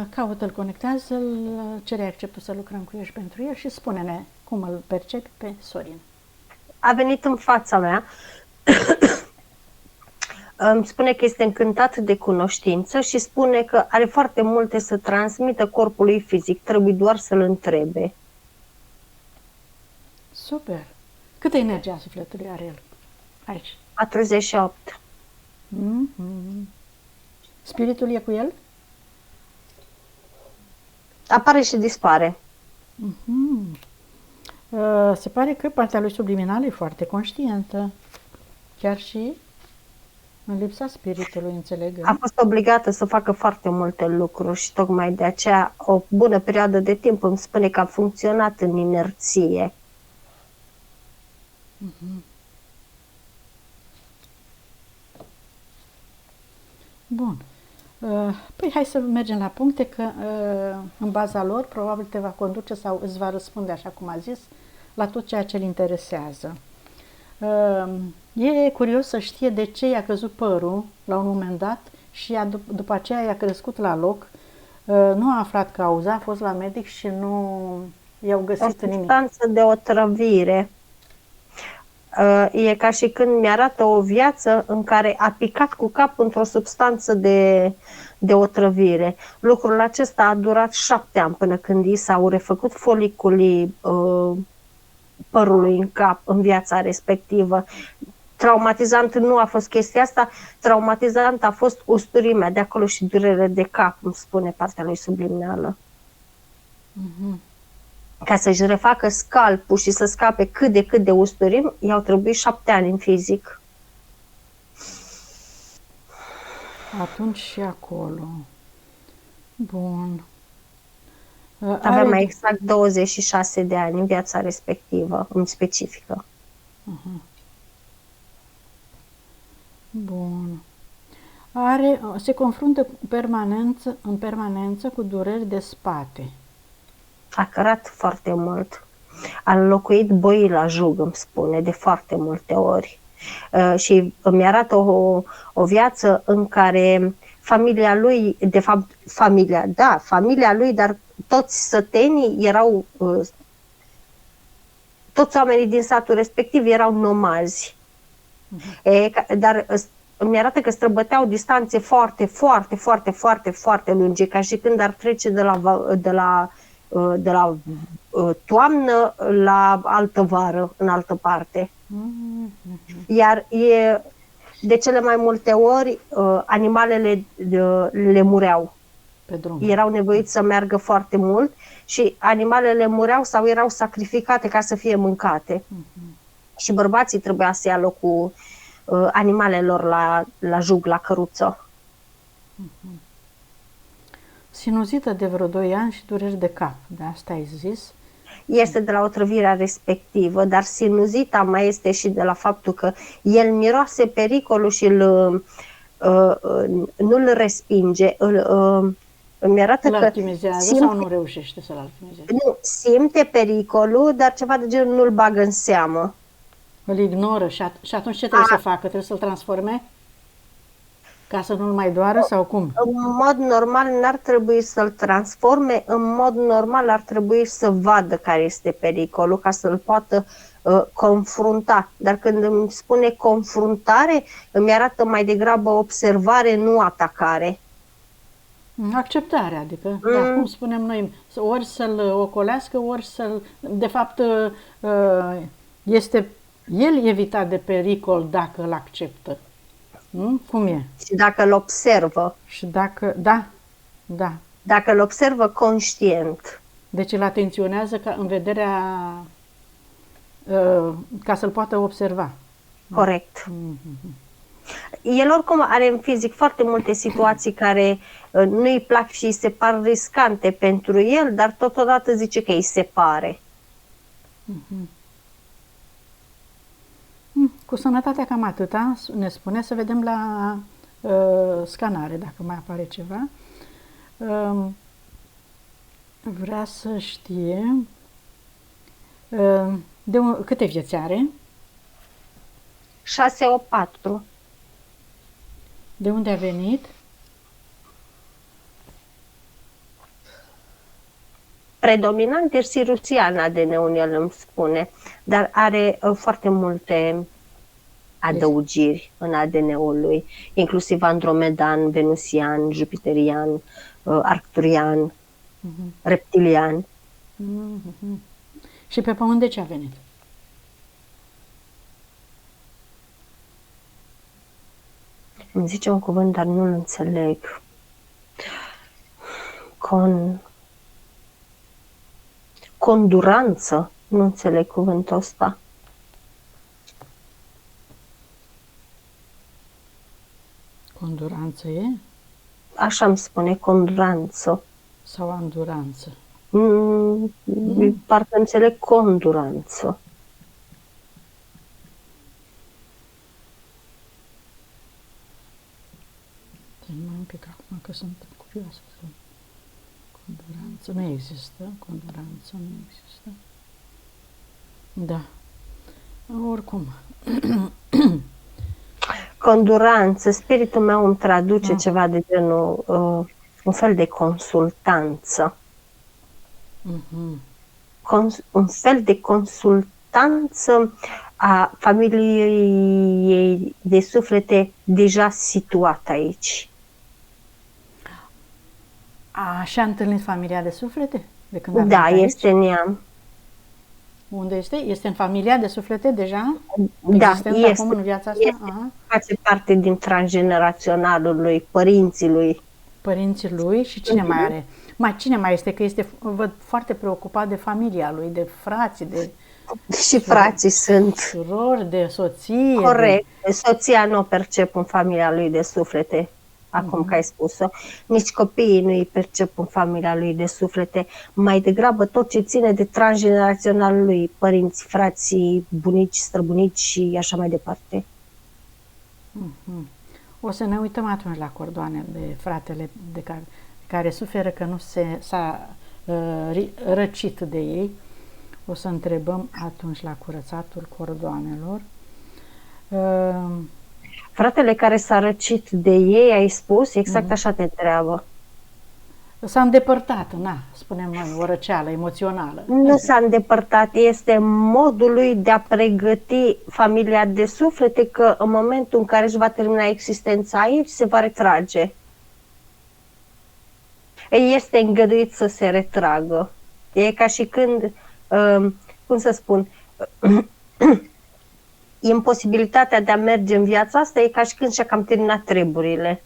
Caută-l, conectează-l, cere acceptul să lucrăm cu el și pentru el și spune-ne cum îl percepi pe Sorin. A venit în fața mea, îmi spune că este încântat de cunoștință și spune că are foarte multe să transmită corpului fizic, trebuie doar să-l întrebe. Super! Câtă energie a sufletului are el aici? 48. Spiritul e cu el? Apare și dispare. Se pare că partea lui subliminală e foarte conștientă. Chiar și în lipsa spiritului, înțeleg. A fost obligată să facă foarte multe lucruri și tocmai de aceea o bună perioadă de timp îmi spune că a funcționat în inerție. Bun. Păi hai să mergem la puncte, că în baza lor probabil te va conduce sau îți va răspunde, așa cum a zis, la tot ceea ce îl interesează. E curios să știe de ce i-a căzut părul la un moment dat și după aceea i-a crescut la loc. Nu a aflat cauza, a fost la medic și nu i-au găsit O nimic. substanță de otrăvire. E ca și când mi-arată o viață în care a picat cu cap într-o substanță de otrăvire. Lucrul acesta a durat 7 ani până când i s-au refăcut foliculii părului în cap, în viața respectivă. Traumatizant nu a fost chestia asta, traumatizant a fost usturimea de acolo și durere de cap, îmi spune partea lui subliminală. Ca să-și refacă scalpul și să scape cât de cât de usturim, i-au trebuit 7 ani în fizic. Atunci și acolo. Bun. Avea mai exact 26 de ani în viața respectivă, în specifică. Bun. Se confruntă în permanență cu dureri de spate. A cărat foarte mult. A înlocuit boii la jug, îmi spune, de foarte multe ori. Și îmi arată o viață în care familia lui, de fapt familia lui, dar toți sătenii erau, toți oamenii din satul respectiv erau nomazi. Dar îmi arată că străbăteau distanțe foarte, foarte, foarte, foarte, foarte lungi, ca și când ar trece de la toamnă la altă vară, în altă parte. Iar de cele mai multe ori animalele le mureau. Pe drum. Erau nevoiți să meargă foarte mult și animalele mureau sau erau sacrificate ca să fie mâncate. Și bărbații trebuia să ia locul animalelor la jug, la căruță. Sinuzită de vreo 2 ani și dureri de cap, de asta ai zis? Este de la otrăvirea respectivă, dar sinuzita mai este și de la faptul că el miroase pericolul și nu-l respinge, îmi arată îl că alchimizează sau nu reușește să-l alchimizeze? Nu, simte pericolul, dar ceva de genul nu-l bagă în seamă. Îl ignoră și atunci ce trebuie să facă? Trebuie să-l transforme? Ca să nu-l mai doară sau cum? În mod normal n-ar trebui să-l transforme, în mod normal ar trebui să vadă care este pericolul ca să-l poată confrunta. Dar când îmi spune confruntare, îmi arată mai degrabă observare, nu atacare. Acceptare, adică, da, cum spunem noi, ori să-l ocolească, ori să-l... De fapt, este el evitat de pericol dacă îl acceptă. Cum e? Și dacă îl observă. Și dacă, da. Dacă îl observă conștient. Deci îl atenționează în vederea, ca să-l poată observa. Corect. El oricum are în fizic foarte multe situații care nu îi plac și îi se par riscante pentru el, dar totodată zice că îi se pare. Cu sănătatea cam atâta, ne spune, să vedem la scanare dacă mai apare ceva. Vrea să știe câte vieți are? 6-8-4. De unde a venit? predominant e siruțian ADN-ul, el îmi spune, dar are foarte multe adăugiri în ADN-ul lui, inclusiv andromedan, venusian, jupiterian, arcturian, reptilian. Și pe Pământ de ce a venit? Îmi zice un cuvânt, dar nu-l înțeleg. Conduranță. Nu înțeleg cuvântul ăsta. Conduranță e? Așa îmi spune, conduranță. Sau anduranță? Parcă înțeleg conduranță. Mai un pic acum că sunt curioasă. Conduranță nu există. Conduranță nu există. Da. Oricum. Conduranță, spiritul meu îmi traduce ceva de genul, un fel de consultanță. Un fel de consultanță a familiei de suflete deja situată aici. Și-a întâlnit familia de suflete? De când a Da, venit aici? este neam. Unde este? Este în familia de suflete deja? Da, Existent este. acum în viața asta? Aha. Face parte din transgeneraționalul lui, părinții lui. Părinții lui și cine mai are? Cine mai este? Că este, văd, foarte preocupat de familia lui, de frații, de Și frații sunt. surori, de soție. Corect. Soția nu o percep în familia lui de suflete, acum că ai spus-o. Nici copiii nu îi percep în familia lui de suflete. Mai degrabă tot ce ține de transgenerațional lui, părinți, frații, bunici, străbunici și așa mai departe. O să ne uităm atunci la cordoanele de fratele care suferă că nu s-a răcit de ei. O să întrebăm atunci la curățatul cordoanelor. Fratele care s-a răcit de ei, ai spus, exact așa te întreabă. S-a îndepărtat, spunem noi, o răceală emoțională. Nu s-a îndepărtat, este modul lui de a pregăti familia de suflete că în momentul în care își va termina existența aici, se va retrage. Ei este îngăduit să se retragă. E ca și când, cum să spun, imposibilitatea de a merge în viața asta e ca și când și-a cam terminat treburile.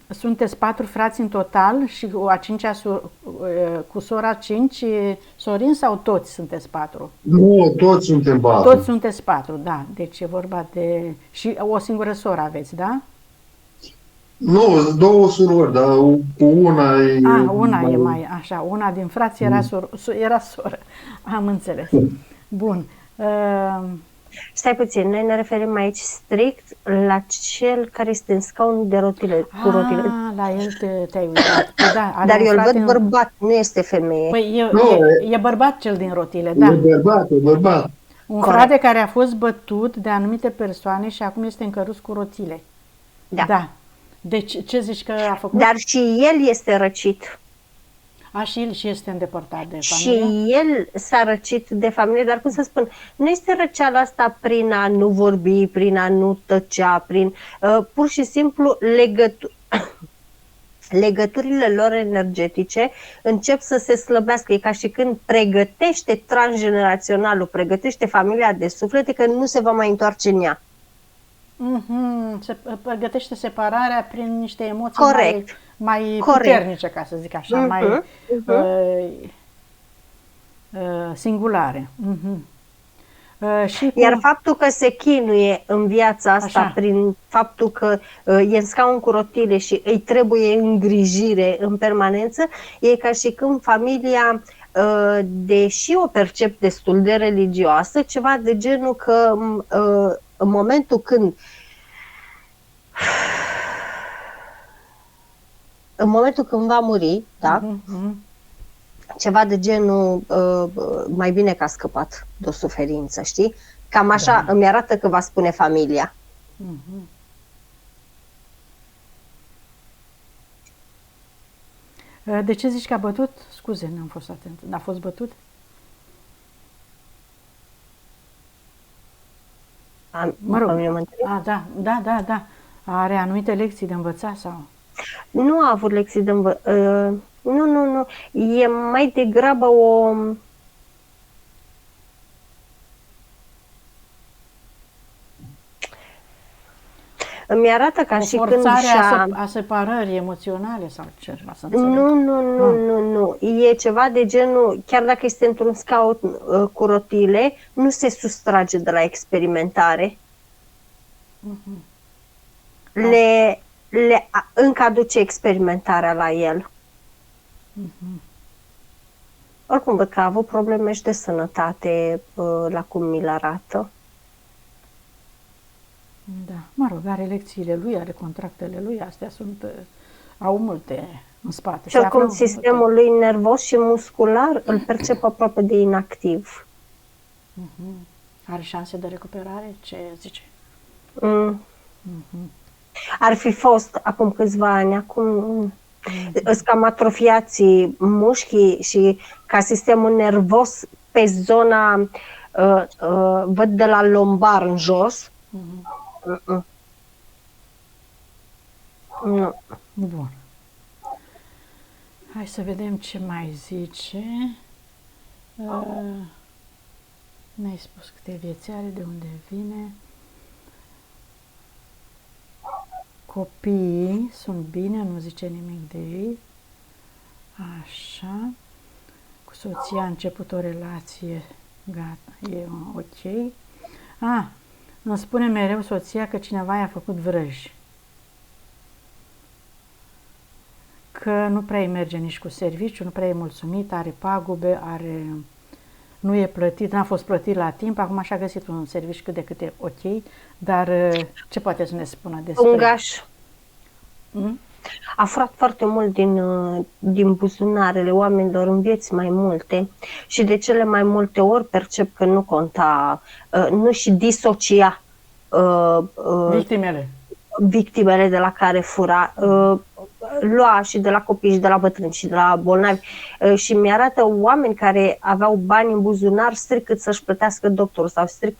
Sunteți 4 frați în total și a cincea cu sora 5 sorini sau toți sunteți 4? Nu, toți suntem 4. Toți sunteți 4, da. Deci e vorba de... Și o singură soră aveți, da? Nu, 2 surori, dar cu una e... Una e mai așa. Una din frați era soră. Am înțeles. Bun. Stai puțin, noi ne referim aici strict la cel care este în scaun de rotile, cu rotile. La el te-ai uitat. Da, dar eu îl văd bărbat, nu este femeie. Păi e bărbat cel din rotile, da. E bărbat. Un frate care a fost bătut de anumite persoane și acum este încărus cu rotile. Da. Deci ce zici că a făcut? Dar și el este răcit. Și el și este îndepărtat de familie? Și el s-a răcit de familie, dar cum să spun, nu este răceala asta prin a nu vorbi, prin a nu tăcea, prin pur și simplu legăturile lor energetice încep să se slăbească. E ca și când pregătește transgeneraționalul, pregătește familia de suflete că nu se va mai întoarce în ea. Se pregătește separarea prin niște emoții mai puternice, ca să zic așa, mai singulare. Iar faptul că se chinuie în viața asta prin faptul că e în scaun cu rotile și îi trebuie îngrijire în permanență, e ca și când familia, deși o percep destul de religioasă, ceva de genul că în momentul când va muri, da? Ceva de genul mai bine că a scăpat de o suferință, știi? Cam așa îmi arată că va spune familia. De ce zici că a bătut? Scuze, n-am fost atent. N-a fost bătut? Mă rog. Da. Are anumite lecții de învățat sau? Nu a avut lecții de învățat. Nu. E mai degrabă o... Îmi arată ca și când a separării emoționale sau ceva, să înțeleg. Nu. E ceva de genul, chiar dacă este într-un scaun cu rotile, nu se sustrage de la experimentare. Încă aduce experimentarea la el. Oricum văd că a avut probleme și de sănătate la cum mi-l arată. Da, mă rog, are lecțiile lui, are contractele lui, astea au multe în spate. Și oricum sistemul lui nervos și muscular îl percep aproape de inactiv. Are șanse de recuperare? Ce zice? Ar fi fost acum câțiva ani, acum îs cam atrofiații mușchii și ca sistemul nervos pe zona, văd de la lombar în jos. Nu. Bun. Hai să vedem ce mai zice. Ne-ai spus câte vieți are, de unde vine. Copiii sunt bine, nu zice nimic de ei. Așa. Cu soția a început o relație, gata, e ok. Îmi spune mereu soția că cineva i-a făcut vrăji. Că nu prea îi merge nici cu serviciu, nu prea e mulțumit, are pagube, nu e plătit, n-a fost plătit la timp, acum așa a găsit un serviciu cât de cât e ok, dar ce poate să ne spună despre... Ungaș. A furat foarte mult din buzunarele oamenilor în vieți mai multe și de cele mai multe ori percep că nu conta, nu și disocia victimele de la care fura, lua și de la copii și de la bătrâni și de la bolnavi și mi-arată oameni care aveau bani în buzunar strict cât să-și plătească doctorul sau strict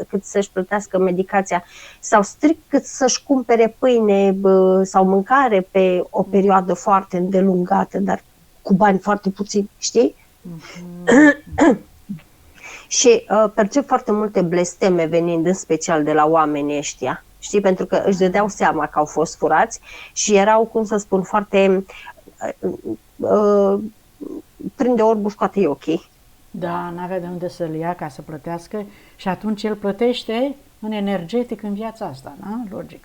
cât să-și plătească medicația sau strict cât să-și cumpere pâine sau mâncare pe o perioadă foarte îndelungată, dar cu bani foarte puțini, știi? Și percep foarte multe blesteme venind în special de la oamenii ăștia. Știi, pentru că își dădeau seama că au fost furați și erau, cum să spun, foarte prinde orbul, scoate ochii. Da, n-avea de unde să-l ia ca să plătească și atunci el plătește în energetic în viața asta, da? Logic.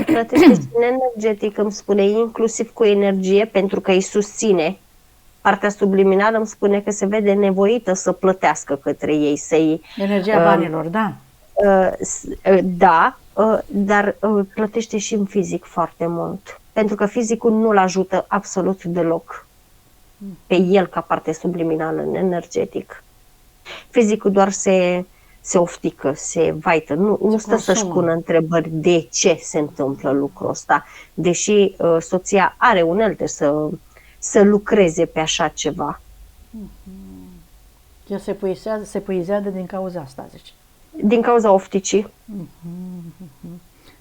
Plătește și în energetic, îmi spune, inclusiv cu energie, pentru că îi susține. Partea subliminală îmi spune că se vede nevoită să plătească către ei, să-i... Energia banilor, da. Da, dar plătește și în fizic foarte mult, pentru că fizicul nu-l ajută absolut deloc pe el ca parte subliminală în energetic. Fizicul doar se oftică, se vaită, nu stă să-și pună întrebări de ce se întâmplă lucrul ăsta, deși soția are unelte să lucreze pe așa ceva. El se puizează din cauza asta, zice. Din cauza ofticii.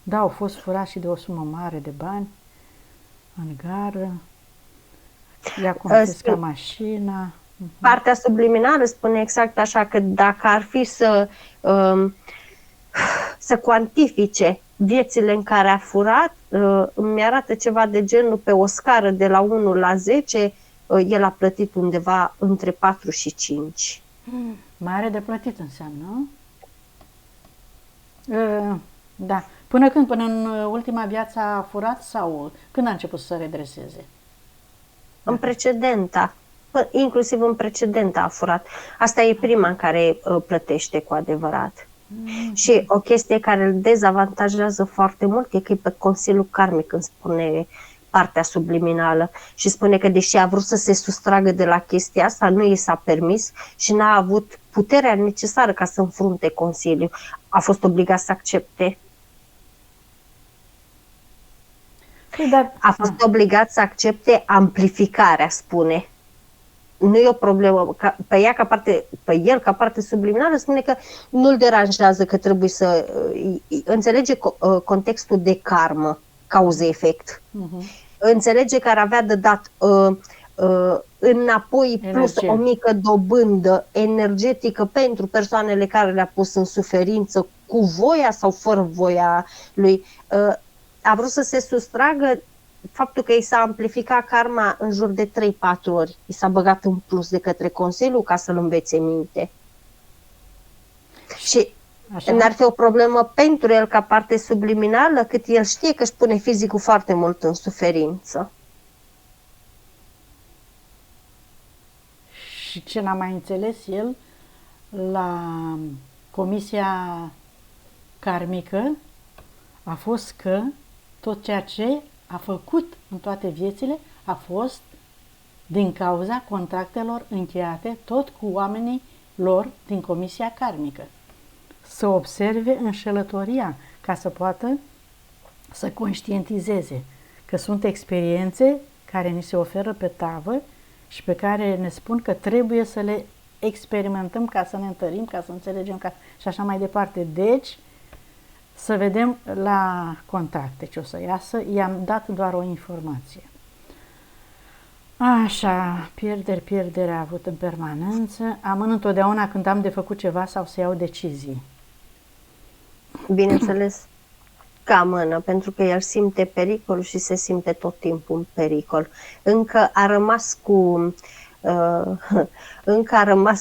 Da, au fost furați și de o sumă mare de bani în gară. I-a confiscat mașina. Partea subliminală spune exact așa, că dacă ar fi să cuantifice viețile în care a furat, îmi arată ceva de genul pe o scară de la 1 la 10, el a plătit undeva între 4 și 5. Mai are de plătit înseamnă? Da. Până când? Până în ultima viață a furat sau când a început să redreseze? În precedenta. Inclusiv în precedenta a furat. Asta e prima în care plătește cu adevărat. Și o chestie care îl dezavantajează foarte mult e că e pe Consiliul Karmic când spune partea subliminală și spune că deși a vrut să se sustragă de la chestia asta, nu i s-a permis și n-a avut puterea necesară ca să înfrunte Consiliul. A fost obligat să accepte. Dar, A fost obligat să accepte amplificarea, spune. Nu e o problemă. Pe el, ca parte subliminală, spune că nu-l deranjează, că trebuie să înțelege contextul de karmă, cauză-efect. Înțelege că ar avea de dat înapoi plus Energie. o mică dobândă energetică pentru persoanele care le-a pus în suferință, cu voia sau fără voia lui. A vrut să se sustragă faptul că i s-a amplificat karma în jur de 3-4 ori. I s-a băgat în plus de către Consiliu ca să-l învețe minte. Și așa? n-ar fi o problemă pentru el ca parte subliminală, cât el știe că își pune fizicul foarte mult în suferință. Și ce n-a mai înțeles el la comisia karmică a fost că tot ceea ce a făcut în toate viețile a fost din cauza contractelor încheiate tot cu oamenii lor din comisia karmică. Să observe înșelătoria ca să poată să conștientizeze că sunt experiențe care ni se oferă pe tavă și pe care ne spun că trebuie să le experimentăm ca să ne întărim, ca să înțelegem și așa mai departe. Deci, să vedem la contracte ce o să iasă. I-am dat doar o informație. Așa, pierdere a avut în permanență. Amân întotdeauna când am de făcut ceva sau să iau decizii. Bineînțeles că amână, pentru că el simte pericolul și se simte tot timpul în pericol. Încă a rămas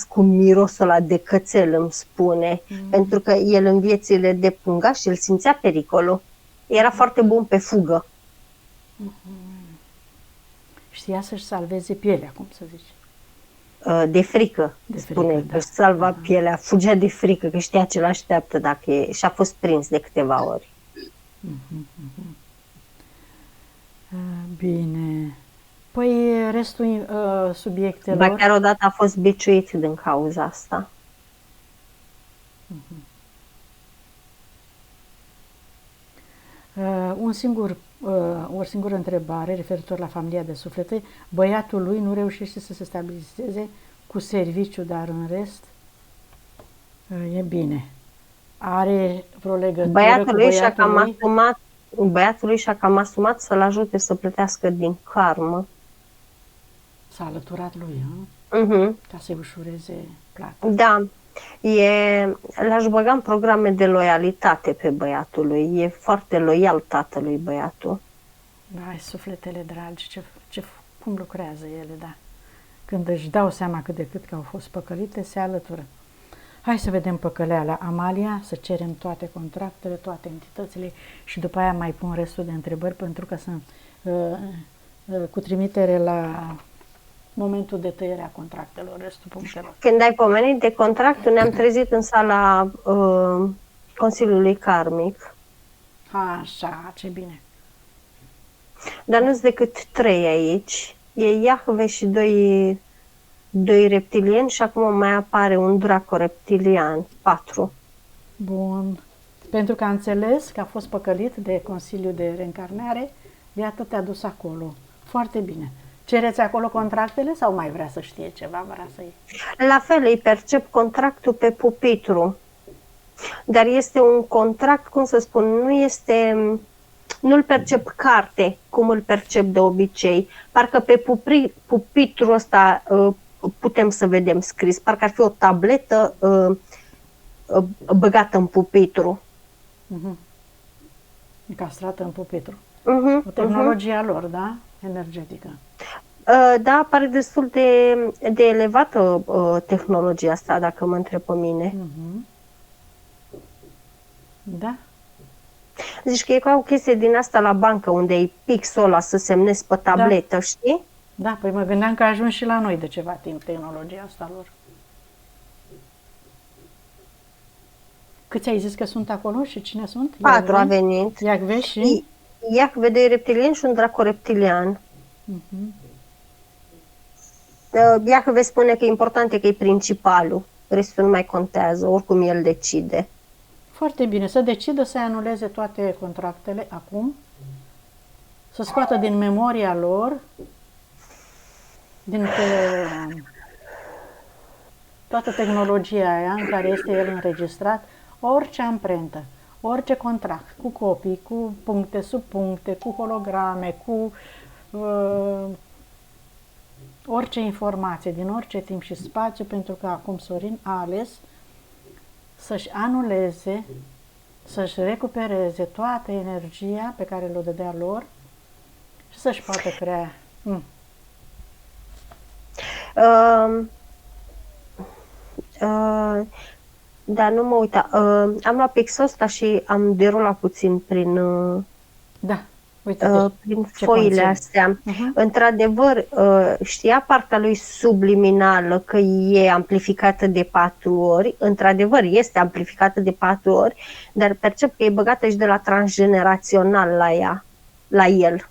cu mirosul ăla de cățel, îmi spune, pentru că el în viețile de pungaș el simțea pericolul. Era foarte bun pe fugă. Știa să-și salveze pielea, cum să zici. De frică, spune, frică, că își salva pielea, fugea de frică, că știa ce l-așteaptă dacă e, și a fost prins de câteva ori. Bine. Păi restul subiectelor... Ba chiar odată a fost biciuit din cauza asta. O singură întrebare referitor la familia de suflete. Băiatul lui nu reușește să se stabilizeze cu serviciu, dar în rest e bine. Are vreo legătură cu Băiatul lui și-a cam asumat să-l ajute să plătească din karmă. S-a alăturat lui, ca să-i ușureze plata. Da, l-aș băga în programe de loialitate pe băiatul lui. E foarte loial tatălui băiatul. Da, sufletele dragi, cum lucrează ele, da. Când își dau seama cât de cât că au fost păcălite, se alătură. Hai să vedem păcăleala Amalia, să cerem toate contractele, toate entitățile și după aia mai pun restul de întrebări pentru că sunt cu trimitere la momentul de tăiere a contractelor, restul punctelor. Când ai pomenit de contract, ne-am trezit în sala Consiliului Karmic. Așa, ce bine. Dar nu-s decât 3 aici. E Iahve și doi reptilieni și acum mai apare un draco reptilian, 4. Bun. Pentru că a înțeles că a fost păcălit de Consiliul de Reîncarnare, iată te-a dus acolo. Foarte bine. Cereți acolo contractele sau mai vrea să știe ceva? La fel, îi percep contractul pe pupitru. Dar este un contract, cum să spun, nu-l percep carte, cum îl percep de obicei. Parcă pe pupitrul ăsta putem să vedem scris, parcă ar fi o tabletă băgată în pupitru. Încastrată în pupitru. O tehnologie a lor, da? Energetică. Da, pare destul de elevată tehnologia asta, dacă mă întreb pe mine. Da. Zici că e ca o chestie din asta la bancă, unde e pixul ăla să semnezi pe tabletă, da. Știi? Da, păi mă gândeam că a ajuns și la noi de ceva timp tehnologia asta lor. Câți ai zis că sunt acolo și cine sunt? 4 a venit. Iahve și? Iahve, 2 reptilieni și un draco reptilian. Iahve spune că important e că e principalul. Restul nu mai contează, oricum el decide. Foarte bine, să decidă să anuleze toate contractele acum, să scoată din memoria lor, din toată tehnologia aia în care este el înregistrat, orice amprentă, orice contract, cu copii, cu puncte, subpuncte, cu holograme, cu orice informație din orice timp și spațiu, pentru că acum Sorin a ales să-și anuleze, să-și recupereze toată energia pe care le-o dădea lor și să-și poată crea. Da, nu mă uita. Am luat pixul ăsta și am derulat puțin prin, Da, uite, prin foile astea. Într-adevăr, știa partea lui subliminală că e amplificată de 4 ori. Într-adevăr, este amplificată de 4 ori, dar percep că e băgată și de la transgenerațional la ea, la el.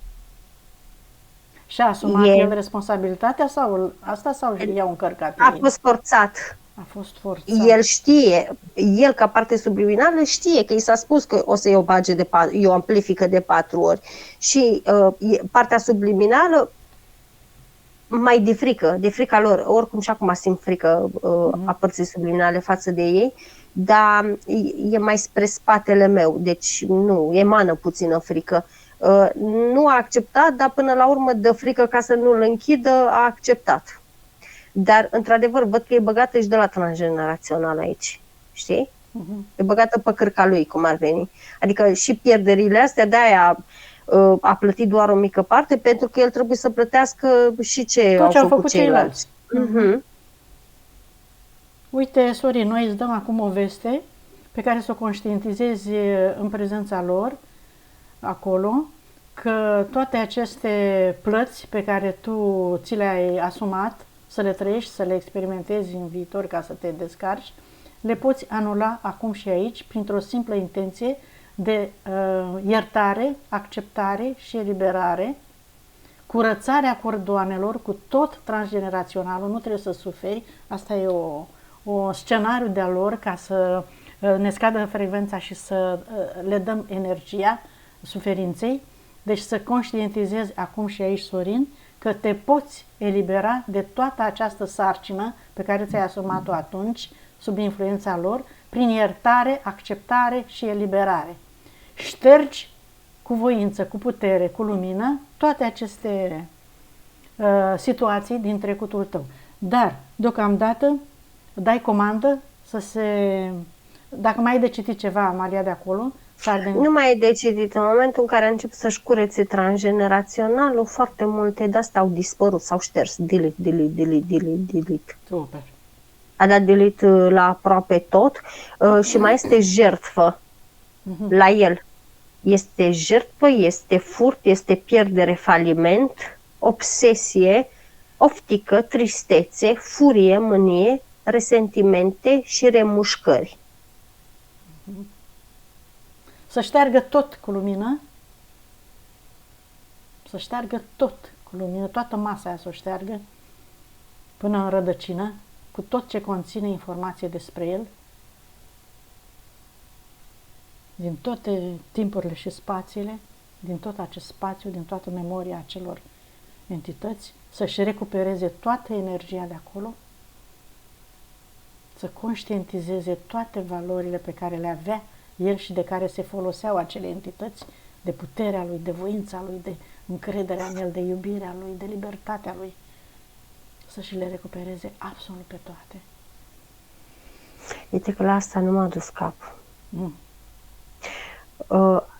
Și-a asumat el responsabilitatea sau asta sau i-au încărcat? A fost forțat. A fost forțat. El știe, el ca parte subliminală știe că i s-a spus că o să-i o bage o amplifică de 4 ori. Și partea subliminală mai de frica lor, oricum și acum simt frică a părții subliminale față de ei, dar e mai spre spatele meu, deci nu, emană puțină frică. Nu a acceptat, dar până la urmă de frică ca să nu-l închidă, a acceptat. Dar, într-adevăr, văd că e băgată și de la transgenerațional aici, știi? E băgată pe cârca lui, cum ar veni. Adică și pierderile astea, de-aia a plătit doar o mică parte, pentru că el trebuie să plătească și ce au făcut ceilalți. Uite, Sorin, noi îți dăm acum o veste pe care să o conștientizezi în prezența lor, acolo, că toate aceste plăți pe care tu ți le-ai asumat, să le trăiești, să le experimentezi în viitor ca să te descarci, le poți anula acum și aici printr-o simplă intenție de iertare, acceptare și eliberare, curățarea cordoanelor cu tot transgeneraționalul, nu trebuie să suferi, asta e o scenariu de-a lor ca să ne scadă frecvența și să le dăm energia suferinței. Deci să conștientizezi acum și aici, Sorin, că te poți elibera de toată această sarcină pe care ți-ai asumat-o atunci, sub influența lor, prin iertare, acceptare și eliberare. Ștergi cu voință, cu putere, cu lumină, toate aceste situații din trecutul tău. Dar, deocamdată, dai comandă să se... Dacă mai ai de citit ceva, Amalia, de acolo... Nu mai e de citit. În momentul în care a început să-și curețe transgeneraționalul, foarte multe de-astea au dispărut, s-au șters. Delete. Super. A dat delete la aproape tot și mai este jertfă la el. Este jertfă, este furt, este pierdere, faliment, obsesie, oftică, tristețe, furie, mânie, resentimente și remușcări. Să șteargă tot cu lumină, să șteargă tot cu lumină, toată masa aia să o șteargă până în rădăcină, cu tot ce conține informație despre el, din toate timpurile și spațiile, din tot acest spațiu, din toată memoria acelor entități, să-și recupereze toată energia de acolo, să conștientizeze toate valorile pe care le avea el și de care se foloseau acele entități, de puterea lui, de voința lui, de încrederea în el, de iubirea lui, de libertatea lui, să-și le recupereze absolut pe toate. Uite că la asta nu m-a dus cap.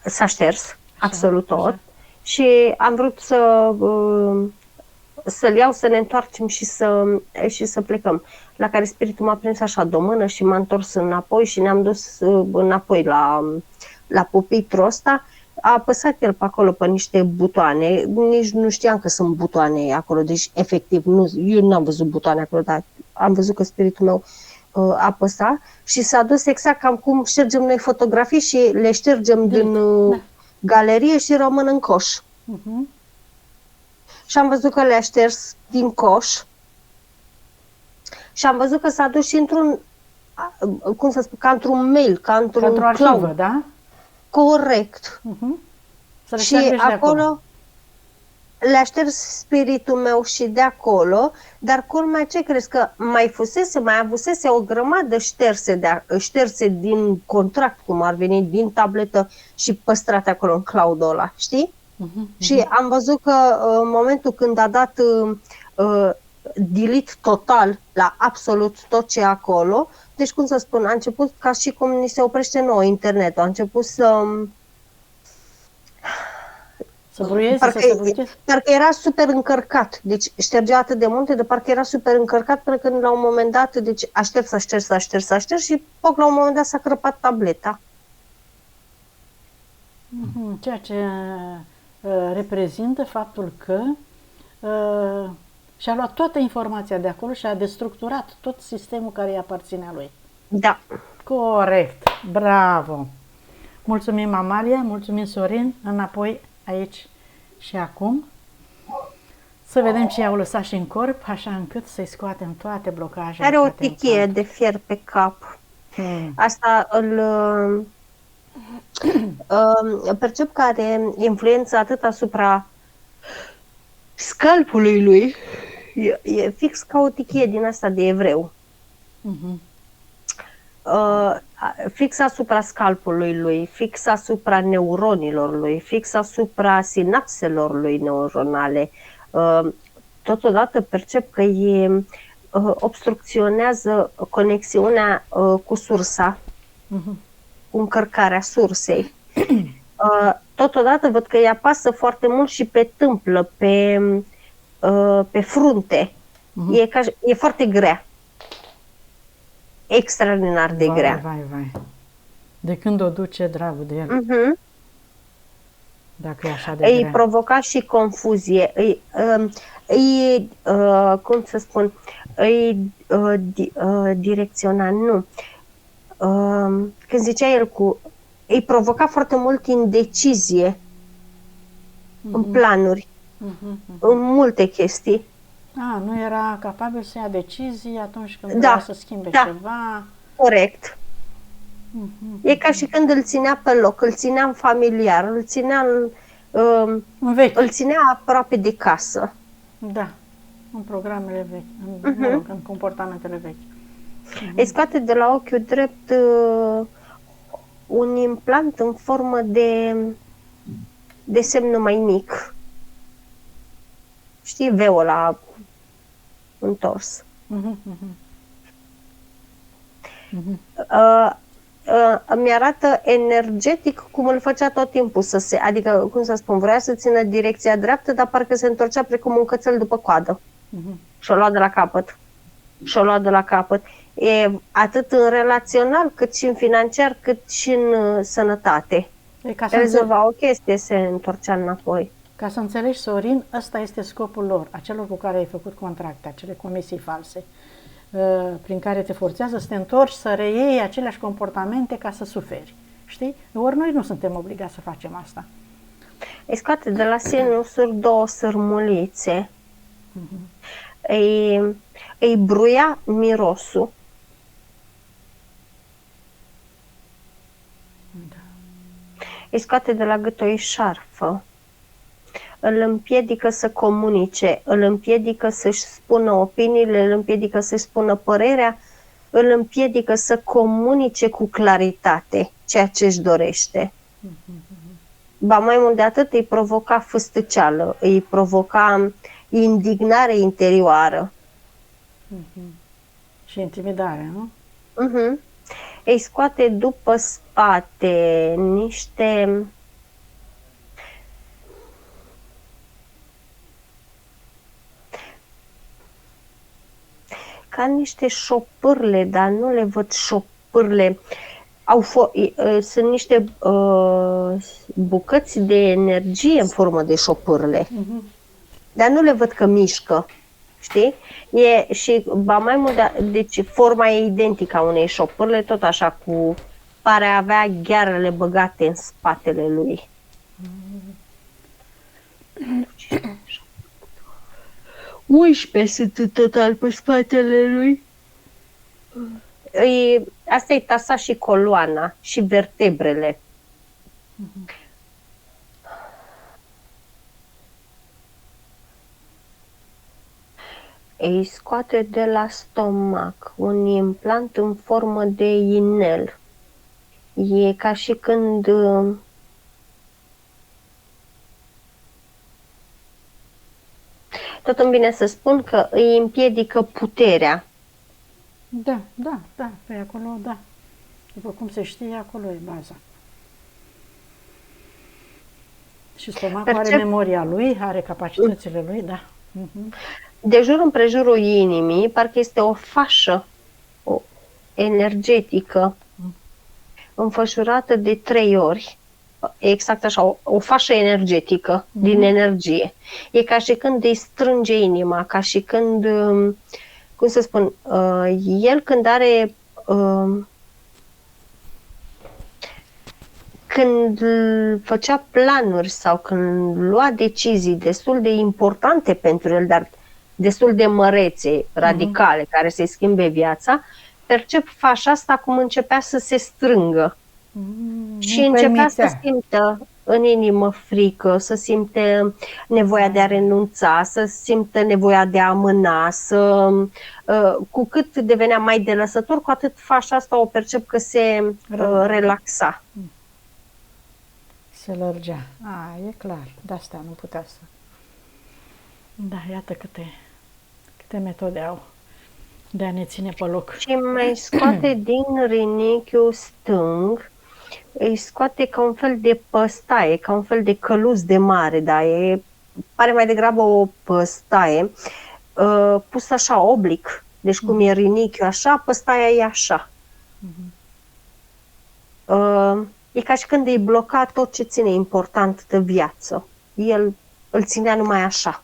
S-a șters absolut tot și am vrut să-l iau, să ne întoarcem și să plecăm. La care spiritul m-a prins așa de o mână și m-a întors înapoi și ne-am dus înapoi la pupitrul ăsta. A apăsat el pe acolo pe niște butoane, nici nu știam că sunt butoane acolo, deci efectiv, eu n-am văzut butoane acolo, dar am văzut că spiritul meu apăsa și s-a dus exact cam cum ștergem noi fotografii și le ștergem din galerie și rămân în coș. Și am văzut că le-a șters din coș și am văzut că s-a dus și într-un, cum să spun, ca într-un mail, ca într-un arhivă, da? Corect. Să le și acolo, le-a șters spiritul meu și de acolo, dar culmea ce crezi că mai avusese o grămadă șterse din contract, cum ar veni, din tabletă și păstrate acolo în cloud-ul ăla, știi? Și am văzut că în momentul când a dat delete total la absolut tot ce e acolo, deci cum să spun, a început ca și cum ni se oprește nouă internetul, a început să parcă era super încărcat, deci ștergea atât de multe, de parcă era super încărcat până când la un moment dat, deci a șters și poc, la un moment dat s-a crăpat tableta. Ceea ce reprezintă faptul că și-a luat toată informația de acolo și a destructurat tot sistemul care îi aparținea lui. Da. Corect, bravo! Mulțumim, Amalia, mulțumim, Sorin, înapoi aici și acum. Să vedem ce i-au lăsat și în corp, așa încât să-i scoatem toate blocajele. Are o tichie de fier pe cap. Asta îl percep că are influență atât asupra scalpului lui, e fix ca o tichie din asta de evreu. Fix asupra scalpului lui, fix asupra neuronilor lui, fix asupra sinapselor lui neuronale. Totodată percep că obstrucționează conexiunea cu sursa, cu încărcarea sursei. Totodată văd că îi apasă foarte mult și pe tâmplă, pe frunte. E foarte grea. Extraordinar de grea. Vai. De când o duce dragul de el? Dacă e așa de îi grea. Provoca și confuzie. Cum să spun? Direcționa, nu. Când zicea el îi provoca foarte mult indecizie în planuri, în multe chestii. Nu era capabil să ia decizii atunci când vrea să schimbe ceva. Corect. E ca și când îl ținea pe loc, îl ținea în familiar, îl ținea aproape de casă. Da, în programele vechi, în comportamentele vechi. Îi scoate de la ochiul drept un implant în formă de semn mai mic. Știi, V-ul ăla întors. Mi arată energetic cum îl făcea tot timpul, adică, cum să spun, vrea să țină direcția dreaptă, dar parcă se întorcea precum un cățel după coadă. Și-o lua de la capăt. E atât în relațional, cât și în financiar, cât și în sănătate. Rezolva o chestie, se întorcea înapoi. Ca să înțelegi, Sorin, ăsta este scopul lor, a celor cu care ai făcut contracte, acele comisii false, prin care te forțează să te întorci, să reiei aceleași comportamente ca să suferi. Știi? Ori noi nu suntem obligați să facem asta. Îi scoate de la sinusuri 2 sărmulițe. Îi bruia mirosul. Îi scoate de la gât o eșarfă. Îl împiedică să comunice, îl împiedică să-și spună opiniile, îl împiedică să-și spună părerea, îl împiedică să comunice cu claritate ceea ce își dorește. Ba mai mult de atât, îi provoca fâstăceală, îi provoca indignare interioară. Și intimidare, nu? Îi scoate după spate niște... ca niște șopârle, dar nu le văd șopârle. Sunt niște bucăți de energie în formă de șopârle, dar nu le văd că mișcă, știi? Și ba mai mult, deci forma e identică a unei șopârle, tot așa, pare a avea ghearele băgate în spatele lui. 11 sunt în total pe spatele lui. Asta e tasa și coloana și vertebrele. Îi scoate de la stomac un implant în formă de inel. E ca și când tot îmi vine să spun că îi împiedică puterea. Da, da, da, pe acolo, da. După cum se știe, acolo e baza. Și stomacul are memoria lui, are capacitățile lui, da. De jur împrejurul inimii, parcă este o fașă energetică înfășurată de 3 ori, exact așa, o fașă energetică din energie. E ca și când îi strânge inima, ca și când, cum să spun, el când are, când făcea planuri sau când lua decizii destul de importante pentru el, dar destul de mărețe, radicale, care să-i schimbe viața, percep fașa asta cum începea să se strângă. Și începea să simtă în inimă frică, să simte nevoia de a renunța, să simtă nevoia de a amâna, cu cât devenea mai delăsător, cu atât fașa asta o percep că se relaxa. Se lărgea. E clar. De asta nu putea să... Da, iată câte metode au de a ne ține pe loc. Și mai scoate din rinichiul stâng, îi scoate ca un fel de păstaie, ca un fel de căluț de mare, dar pare mai degrabă o păstaie, pus așa oblic, deci cum e rinichiul așa, păstaia e așa. E ca și când îi bloca tot ce ține important de viață. El îl ținea numai așa.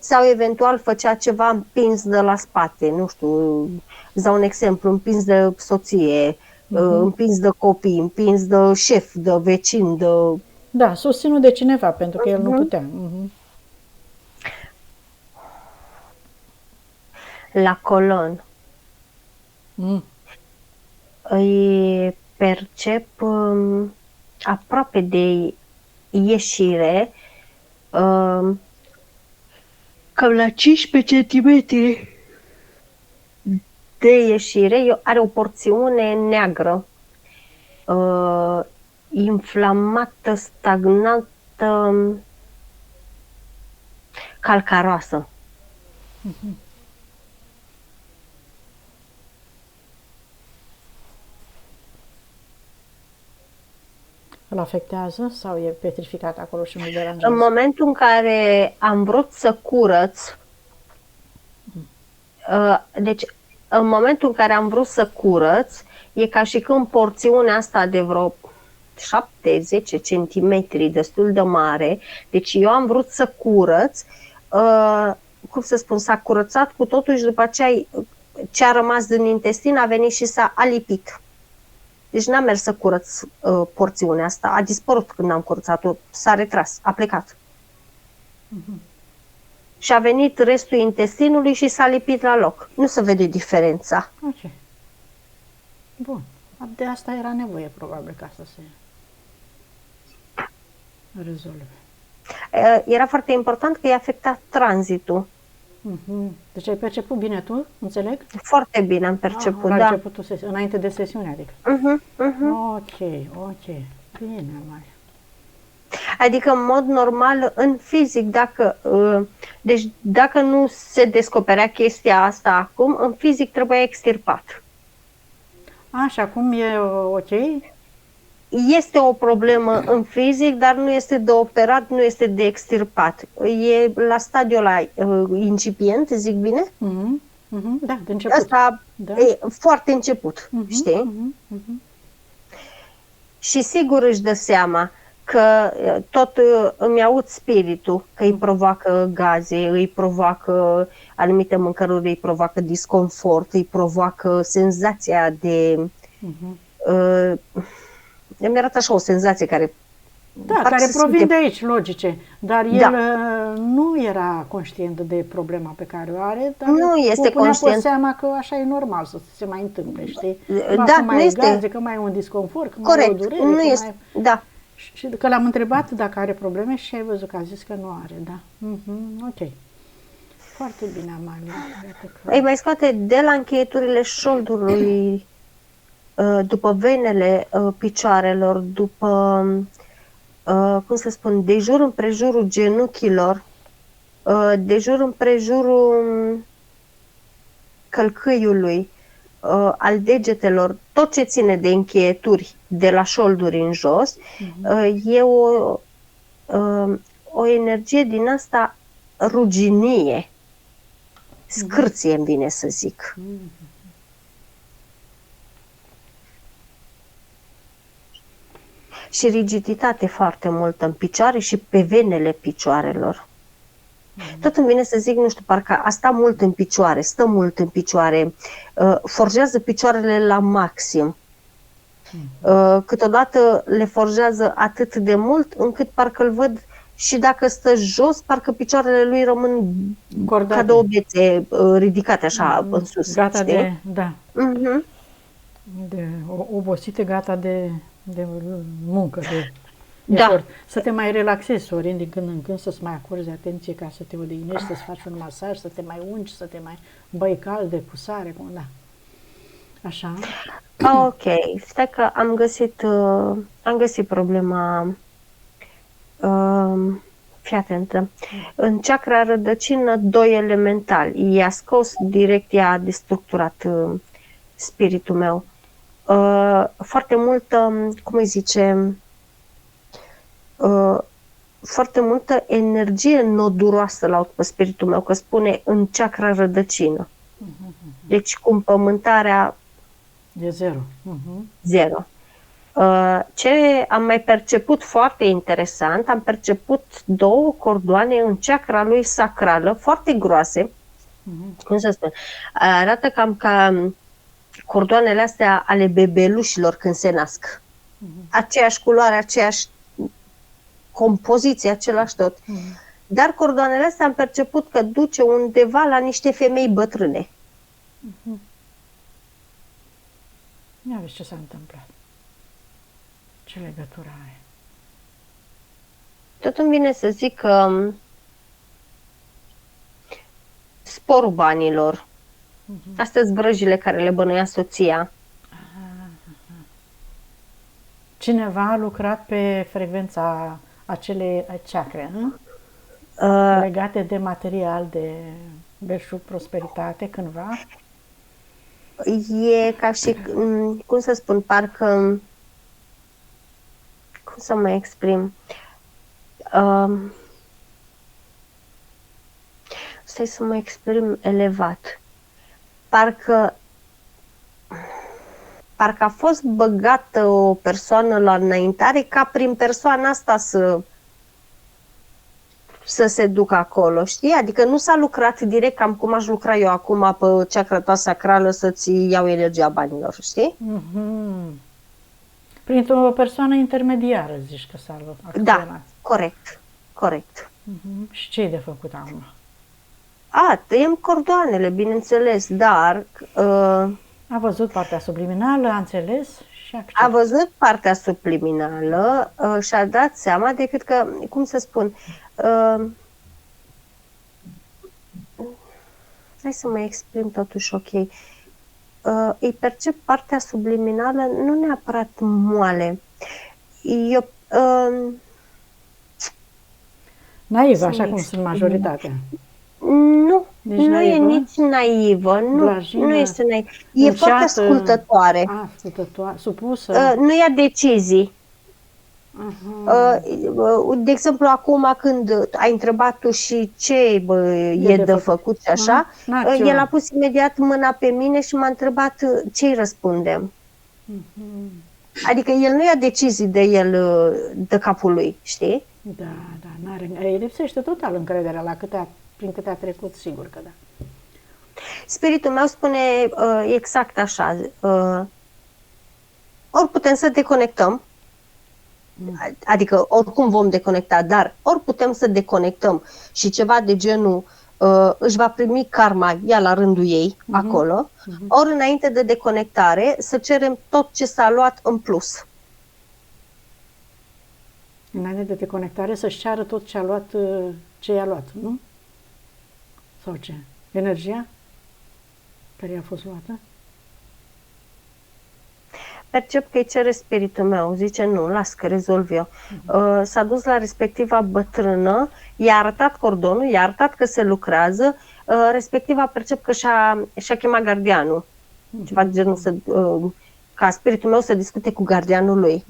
Sau eventual făcea ceva împins de la spate, nu știu, îți dau un exemplu, împins de soție, împins de copii, împins de șef, de vecin, de... Da, susținut de cineva, pentru că el nu putea. La colon. Îi percep aproape de ieșire, cam la 15 centimetri de ieșire, are o porțiune neagră, inflamată, stagnată, calcaroasă. Îl afectează sau e petrificat acolo și nu-l deranjează? În momentul în care am vrut să curăț, deci în momentul în care am vrut să curăț, e ca și când porțiunea asta de vreo 7-10 centimetri, destul de mare, deci eu am vrut să curăț, cum să spun, s-a curățat cu totul și după aceea ce a rămas din intestin a venit și s-a alipit. Deci n-am mers să curăț porțiunea asta, a dispărut când am curățat-o, s-a retras, a plecat. Și a venit restul intestinului și s-a lipit la loc. Nu se vede diferența. Ok. Bun. De asta era nevoie, probabil, ca să se rezolve. Era foarte important că i-a afectat tranzitul. Deci ai perceput bine tu, înțeleg? Foarte bine am perceput, la da. începutul înainte de sesiune, adică. Ok. Bine, Maria. Adică, în mod normal, în fizic, deci dacă nu se descoperea chestia asta acum, în fizic trebuia extirpat. Și acum e ok? Este o problemă în fizic, dar nu este de operat, nu este de extirpat. E la stadiul ăla incipient, zic bine? Da, de început. Asta e foarte început, știi? Și sigur își dă seama că tot îmi aud spiritul, că îi provoacă gaze, îi provoacă anumite mâncăruri, îi provoacă disconfort, îi provoacă senzația de... Mi arată așa o senzație care... Da, care provin de aici, logice. Dar el nu era conștient de problema pe care o are, dar nu este conștient. Pe seama că așa e normal să se mai întâmple, știi? Da, mai e gaze, că mai e un disconfort, că mai e o durere. Nu este, da. Și că l-am întrebat dacă are probleme și ai văzut că a zis că nu are, da. Ok. Foarte bine, Amalia. Iată că... Îi mai scoate de la încheieturile șoldului, după venele picioarelor, după, cum să spun, de jur împrejurul genunchilor, de jur împrejurul călcâiului, al degetelor, tot ce ține de încheieturi de la șolduri în jos, e o energie din asta ruginie, scârție îmi vine să zic. Și rigiditate foarte multă în picioare și pe venele picioarelor. Tot îmi vine să zic, nu știu, parcă a sta mult în picioare, stă mult în picioare, forjează picioarele la maxim. Câteodată le forjează atât de mult încât parcă îl văd și dacă stă jos, parcă picioarele lui rămân ca de obiecte ridicate așa în sus. Gata știi? de, da, de obosite, gata de muncă, de efort. Să te mai relaxezi, Sorin, din când în când, să-ți mai acorzi atenție ca să te odihnești, să-ți faci un masaj, să te mai ungi, să te mai băi calde cu sare, da. Așa. Ok, stai că am găsit problema. Fii atentă. În chakra rădăcină, 2 elementali. I-a scos direct, i-a destructurat spiritul meu. Foarte multă, cum îi zice, foarte multă energie noduroasă la pe spiritul meu, că spune în chakra rădăcină. Deci cu împământarea e zero. Zero. Ce am mai perceput foarte interesant, am perceput 2 cordoane în chakra lui sacrală, foarte groase, cum să spun, arată cam ca cordoanele astea ale bebelușilor când se nasc. Aceeași culoare, aceeași compoziție, același tot. Dar cordoanele astea am perceput că duce undeva la niște femei bătrâne. Ia vezi ce s-a întâmplat. Ce legătură are? Tot îmi vine să zic că sporul banilor, astea sunt vrăjile care le bănuia soția. Cineva a lucrat pe frecvența acelei chakre, legate de material, de belșug, prosperitate, cândva? E ca și, cum să spun, parcă, cum să mă exprim, stai să mă exprim elevat, parcă a fost băgată o persoană la înaintare ca prin persoana asta să se ducă acolo, știi? Adică nu s-a lucrat direct cam cum aș lucra eu acum pe chakra ta sacrală să-ți iau energia banilor, știi? Printr-o persoană intermediară, zici că s-a acționat. Da, corect. Și ce e de făcut acum? Tăiem cordoanele, bineînțeles, dar... A văzut partea subliminală, a înțeles și acceptă. A văzut partea subliminală și-a dat seama decât că, cum să spun, hai să mă exprim totuși ok. Îi percep partea subliminală nu neapărat moale. Eu... Naivă, așa cum sunt majoritatea. Nu, Deci nu naivă? e nici naivă, nu este naivă. E foarte ascultătoare. Ascultătoare, supusă. Nu ia decizii. De exemplu, acum când ai întrebat tu și ce e de făcut și așa, el a pus imediat mâna pe mine și m-a întrebat ce-i răspundem. Adică el nu ia decizii de capul lui, știi? Da, n-are, îi lipsește total încrederea prin câte a trecut, sigur că da. Spiritul meu spune exact așa, ori putem să deconectăm, adică oricum vom deconecta, dar ori putem să deconectăm și ceva de genul își va primi karma ea la rândul ei acolo, ori înainte de deconectare să cerem tot ce s-a luat în plus. Înainte de deconectare să-și ceară tot ce i-a luat, nu? Sau ce? Energia care i-a fost luată? Percep că îi cere spiritul meu, zice nu, las că rezolv eu. S-a dus la respectiva bătrână, i-a arătat cordonul, i-a arătat că se lucrează, respectiva percep că și-a chemat gardianul. Ceva de genul ca spiritul meu să discute cu gardianul lui.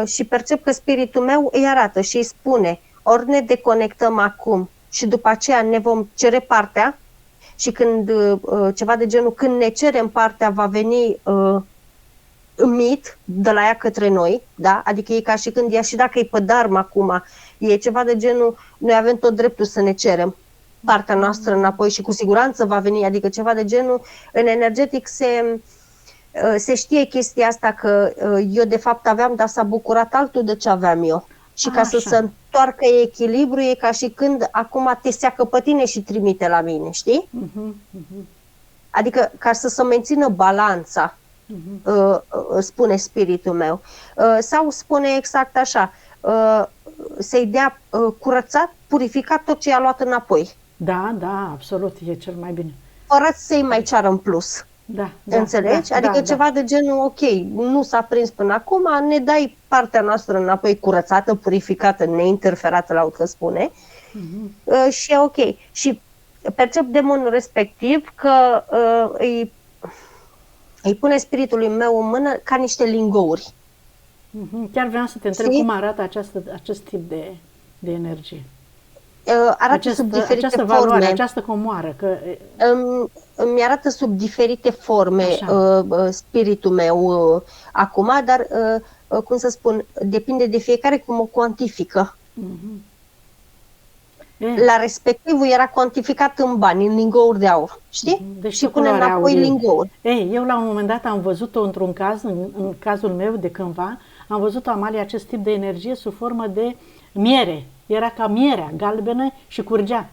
Și percep că spiritul meu îi arată și îi spune, ori ne deconectăm acum și după aceea ne vom cere partea și când ceva de genul, când ne cerem partea va veni mit de la ea către noi, da? Adică e ca și când ea, și dacă e pe dharma acum, e ceva de genul, noi avem tot dreptul să ne cerem partea noastră înapoi și cu siguranță va veni, adică ceva de genul, în energetic se știe chestia asta că eu de fapt aveam, dar s-a bucurat altul de ce aveam eu. Și ca să se întoarcă echilibru, e ca și când acum te seacă pe tine și trimite la mine, știi? Adică ca să se mențină balanța, spune spiritul meu. Sau spune exact așa, să-i dea curățat, purificat tot ce i-a luat înapoi. Da, da, absolut, e cel mai bine. Fără să-i mai ceară în plus. Da, înțelegi? Adică ceva de genul, ok, nu s-a prins până acum, ne dai partea noastră înapoi curățată, purificată, neinterferată, la că spune, și e ok. Și percep demonul respectiv că îi pune spiritului meu în mână ca niște lingouri. Chiar vreau să te întreb cum arată acest tip de energie. Arată sub diferite această forme. Valoare, această comoară. Că... Îmi arată sub diferite forme spiritul meu acum, dar, cum să spun, depinde de fiecare cum o cuantifică. La respectivul era cuantificat în bani, în lingouri de aur, știi? Deci și pune înapoi lingouri. Eu la un moment dat am văzut-o într-un caz, în cazul meu de cândva, am văzut, Amalia, acest tip de energie sub formă de miere. Era ca mierea, galbenă și curgea.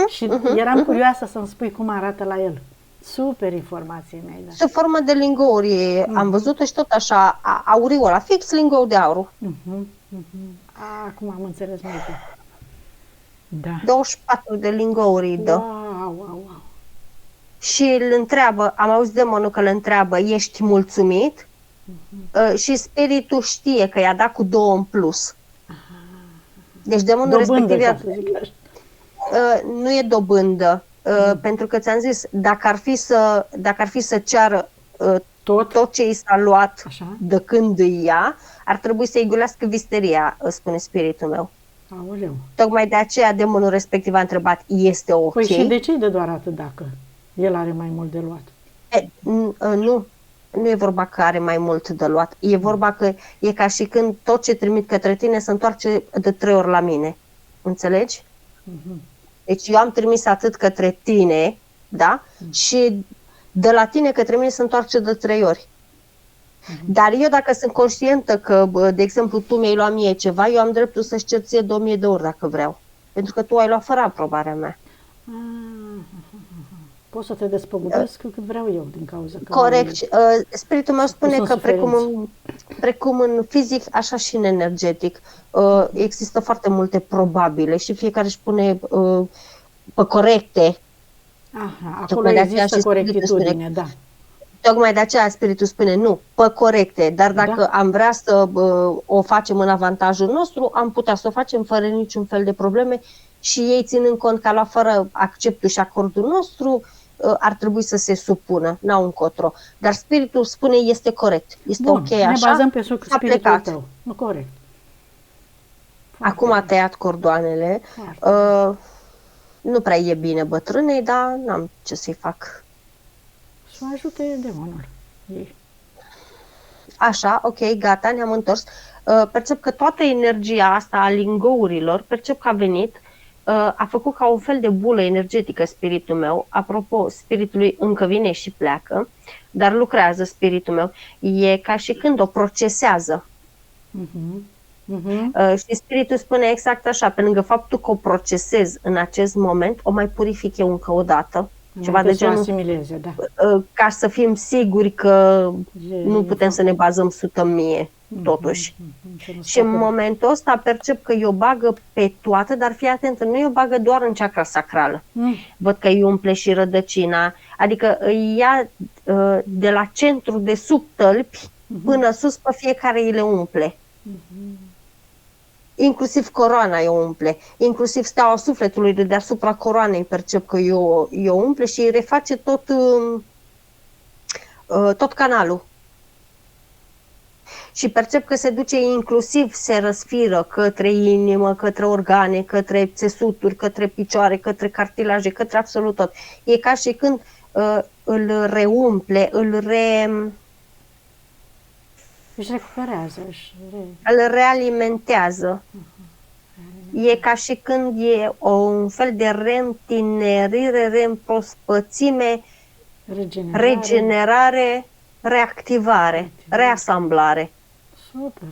Și eram curioasă să-mi spui cum arată la el. Super informație mi-ai dat. Sub formă de lingouri. Am văzut-o și tot așa, auriul, fix lingou de aur. Acum am înțeles multe. Da. 24 de lingouri dă. Wow. Și îl întreabă, am auzit demonul că îl întreabă, ești mulțumit? Și spiritul știe că i-a dat cu 2 în plus. Deci demonul respectiv nu e dobândă, pentru că ți-am zis, dacă ar fi să ceară tot ce i s-a luat de când îi ia, ar trebui să-i golească visteria, spune spiritul meu. Aoleu. Tocmai de aceea demonul respectiv a întrebat, este ok? Păi și de ce îi dă doar atât dacă el are mai mult de luat? Nu e vorba că are mai mult de luat. E vorba că e ca și când tot ce trimit către tine se întoarce de 3 ori la mine. Înțelegi? Deci eu am trimis atât către tine, da? Și de la tine către mine se întoarce de 3 ori. Dar eu dacă sunt conștientă că, de exemplu, tu mi-ai luat mie ceva, eu am dreptul să-și cer ție 2000 de ori dacă vreau. Pentru că tu ai luat fără aprobarea mea. Pot să te despăgubesc cât vreau eu din cauza că... Corect. Spiritul meu spune că precum în fizic, așa și în energetic. Există foarte multe probabile și fiecare își pune pe corecte. Acolo există corectitudine, da. Tocmai de aceea spiritul spune nu, pe corecte, dar dacă am vrea să o facem în avantajul nostru, am putea să o facem fără niciun fel de probleme și ei, ținând cont că la fără acceptul și acordul nostru, ar trebui să se supună, n-au încotro. Dar spiritul spune este corect, este ok așa. Ne bazăm pe spiritul tău. Nu, corect. Acum a tăiat cordoanele. Nu prea e bine bătrânei, dar n-am ce să-i fac. Să ajute demonul ei. Așa, ok, gata, ne-am întors. Percep că toată energia asta a lingourilor, percep că a venit, a făcut ca un fel de bulă energetică spiritul meu. Apropo, spiritului încă vine și pleacă, dar lucrează spiritul meu. E ca și când o procesează. Și spiritul spune exact așa, pe lângă faptul că o procesez în acest moment, o mai purific eu încă o dată. Ceva de Să o genul, asimileze, da. ca să fim siguri că nu E putem să ne bazăm 100.000 totuși. să nu Și în scape. momentul ăsta percep că eu bagă pe toată, dar fii atentă, nu eu bagă doar în chakra sacrală. Văd că îi umple și rădăcina, adică îi ia de la centru de sub tălpi până sus, pe fiecare îi le umple. Inclusiv coroana o umple, inclusiv steaua sufletului de deasupra coroanei percep că o umple și îi reface tot canalul. Și percep că se duce inclusiv, se răsfiră către inimă, către organe, către țesuturi, către picioare, către cartilaje, către absolut tot. E ca și când îl reumple, Își recuperează. îl realimentează. E ca și când e un fel de reîntinerire, reîmprospățime, regenerare, reactivare, reasamblare. Super.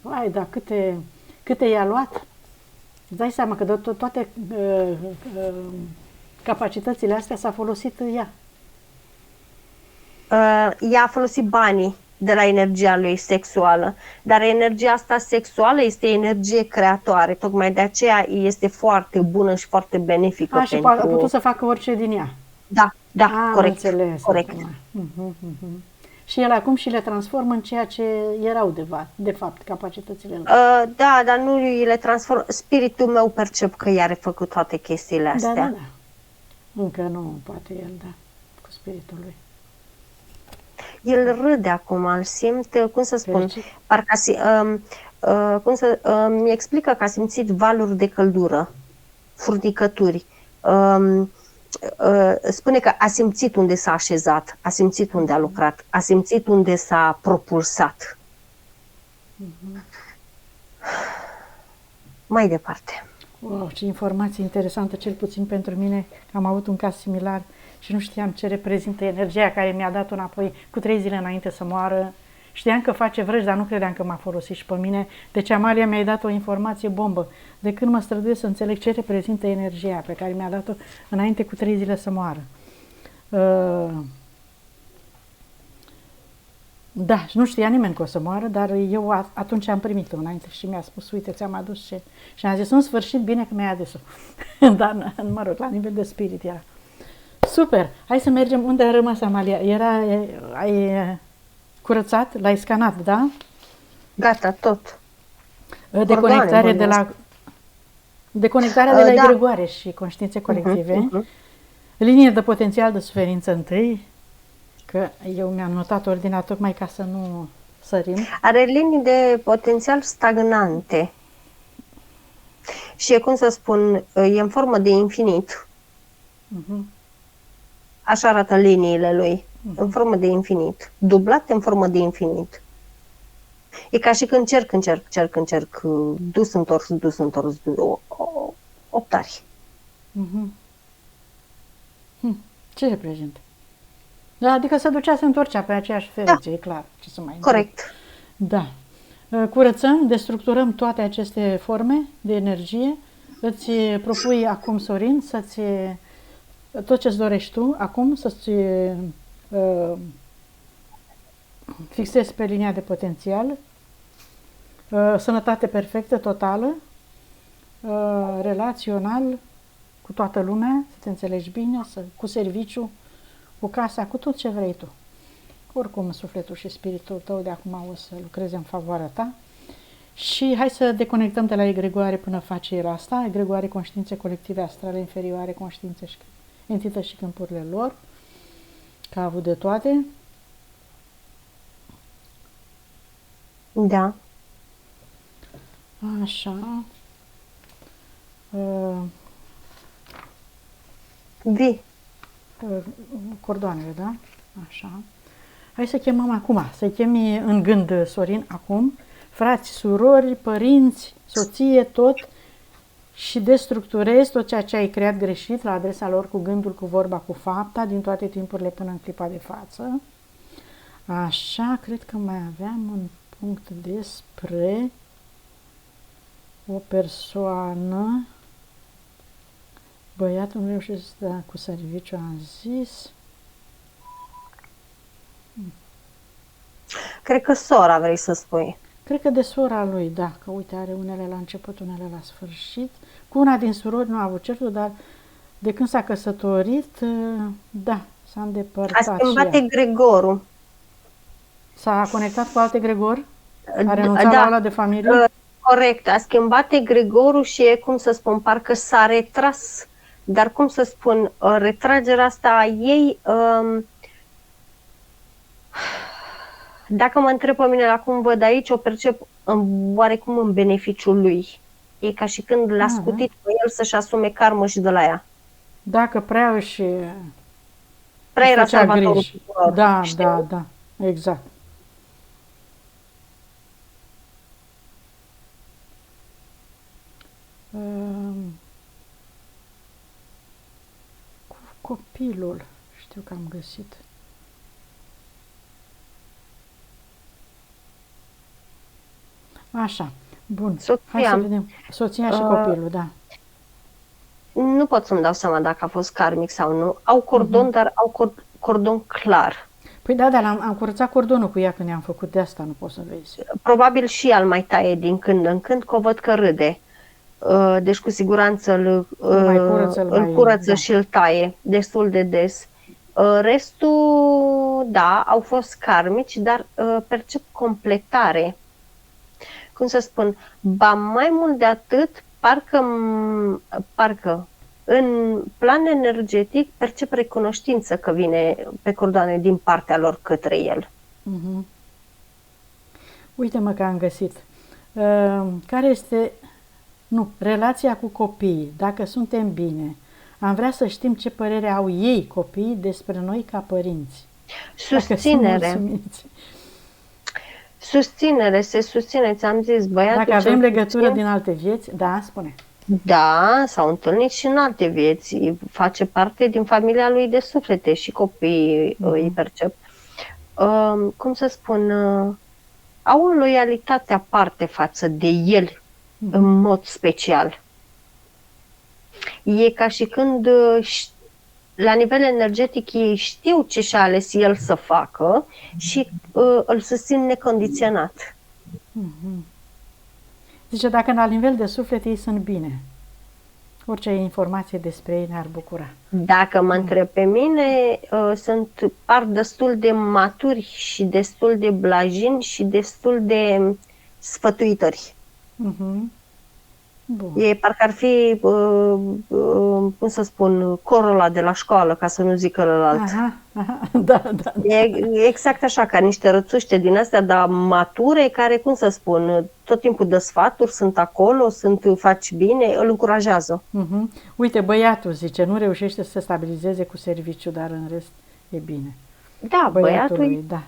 Vai, dar câte i-a luat? Îți dai seama că de toate capacitățile astea s-a folosit ea. Ea a folosit banii de la energia lui sexuală, dar energia asta sexuală este energie creatoare, tocmai de aceea este foarte bună și foarte benefică Și a putut să facă orice din ea. Da, corect. Înțeles. Corect. Și el acum și le transformă în ceea ce erau de fapt capacitățile lor. Da, dar nu le transformă. Spiritul meu percep că i-a refăcut toate chestiile astea. Da. Încă nu poate el, da, cu spiritul lui. El râde acum, îl simt, cum să spun, parcă mi explică că a simțit valuri de căldură, furnicături. Spune că a simțit unde s-a așezat, a simțit unde a lucrat, a simțit unde s-a propulsat. Mai departe. Wow, ce informație interesantă, cel puțin pentru mine, că am avut un caz similar și nu știam ce reprezintă energia care mi-a dat-o înapoi cu 3 zile înainte să moară. Știam că face vrăji, dar nu credeam că m-a folosit și pe mine. Deci, Amalia, mi-ai dat o informație bombă. De când mă străduiesc să înțeleg ce reprezintă energia pe care mi-a dat-o înainte cu 3 zile să moară. Da, și nu știa nimeni că o să moară, dar eu atunci am primit-o înainte și mi-a spus, uite, ți-am adus ce... Și am zis, în sfârșit, bine că mi-ai adus-o. Dar, mă rog, la nivel de spirit era. Super! Hai să mergem unde a rămas Amalia. Ai curățat, l-ai scanat, da? Gata, tot. Deconectarea de la egregoare și conștiințe colective. Linie de potențial de suferință întâi, că eu mi-am notat ordinea tocmai ca să nu sărim. Are linii de potențial stagnante. Și e, cum să spun, e în formă de infinit. Așa arată liniile lui, în formă de infinit. Dublate în formă de infinit. E ca și când încerc, dus, întors, 8 ari. Ce reprezintă? Da, adică se ducea, se întorcea pe aceeași fereață, e clar. Ce să mai corect. Da. Curățăm, destructurăm toate aceste forme de energie. Îți propui acum, Sorin, să-ți tot ce-ți dorești tu acum, să-ți fixezi pe linia de potențial, sănătate perfectă, totală, relațional cu toată lumea, să te înțelegi bine, cu serviciu, cu casa, cu tot ce vrei tu. Oricum, sufletul și spiritul tău de acum o să lucreze în favoarea ta. Și hai să deconectăm de la egregoare până face el asta, egregoare, conștiințe colective astrale inferioare, conștiințe și entități și câmpurile lor, că a avut de toate. Da. Așa. Cordoanele, da? Așa. Hai să chemăm acum, să chemi în gând, Sorin, acum, frați, surori, părinți, soție, tot, și destructurezi tot ceea ce ai creat greșit la adresa lor cu gândul, cu vorba, cu fapta, din toate timpurile până în clipa de față. Așa, cred că mai aveam un punct despre o persoană Băiatul nu reușește să dea cu serviciu, am zis. Cred că sora vrei să spui. Cred că de sora lui, da, că uite, are unele la început, unele la sfârșit. Cu una din surori nu a avut certuri, dar de când s-a căsătorit, da, s-a A îndepărtat și schimbat ea. egregorul. S-a conectat cu alte Gregor? A renunțat Da. la ăla de familie? Corect, a schimbat egregorul și e, cum să spun, parcă s-a retras. Dar, cum să spun, retragerea asta a ei, dacă mă întreb pe mine la cum văd aici, o percep oarecum în beneficiul lui. E ca și când l-a scutit pe el să-și asume karmă și de la ea. Dacă prea își Prea era făcea salvatorul griji. tuturor. Da, știi? da, exact. Cu copilul, știu că am găsit. Așa, bun. Hai să Soția. vedem. Soția și copilul, da. Nu pot să-mi dau seama dacă a fost karmic sau nu. Au cordon, dar au cordon clar. Păi da, dar am curățat cordonul cu ea când i-am făcut, de asta nu poți să vezi. Probabil și el mai taie din când în când, că o văd că râde. Deci cu siguranță îl curăță da. și îl taie destul de des. Restul, da, au fost karmici, dar percep completare. Cum să spun, ba mai mult de atât, parcă în plan energetic percep recunoștință că vine pe cordoane din partea lor către el. Uite-mă că am găsit. Care este relația cu copiii? Dacă suntem bine, am vrea să știm ce părere au ei, copiii, despre noi ca părinți. Susținere. Susținere, se susține, ți-am zis, băiatul. Dacă avem legătură din alte vieți, da, spune. Da, s-au întâlnit și în alte vieți, face parte din familia lui de suflete și copiii îi percep. Cum să spun, au o loialitate aparte față de el, în mod special. E ca și când la nivel energetic ei știu ce și-a ales el să facă și îl susțin necondiționat. Zice, dacă la nivel de suflet ei sunt bine, orice informație despre ei ne-ar bucura. Dacă mă întreb pe mine, par destul de maturi și destul de blajini și destul de sfătuitori. Bun. E parcă ar fi, cum să spun, corul ăla de la școală, ca să nu zic ălălalt. Da. E exact așa, ca niște rățuște din astea, dar mature, care, cum să spun, tot timpul dă sfaturi, sunt acolo, faci bine, îl încurajează. Uite, băiatul, zice, nu reușește să se stabilizeze cu serviciu, dar în rest e bine. Da, băiatul da.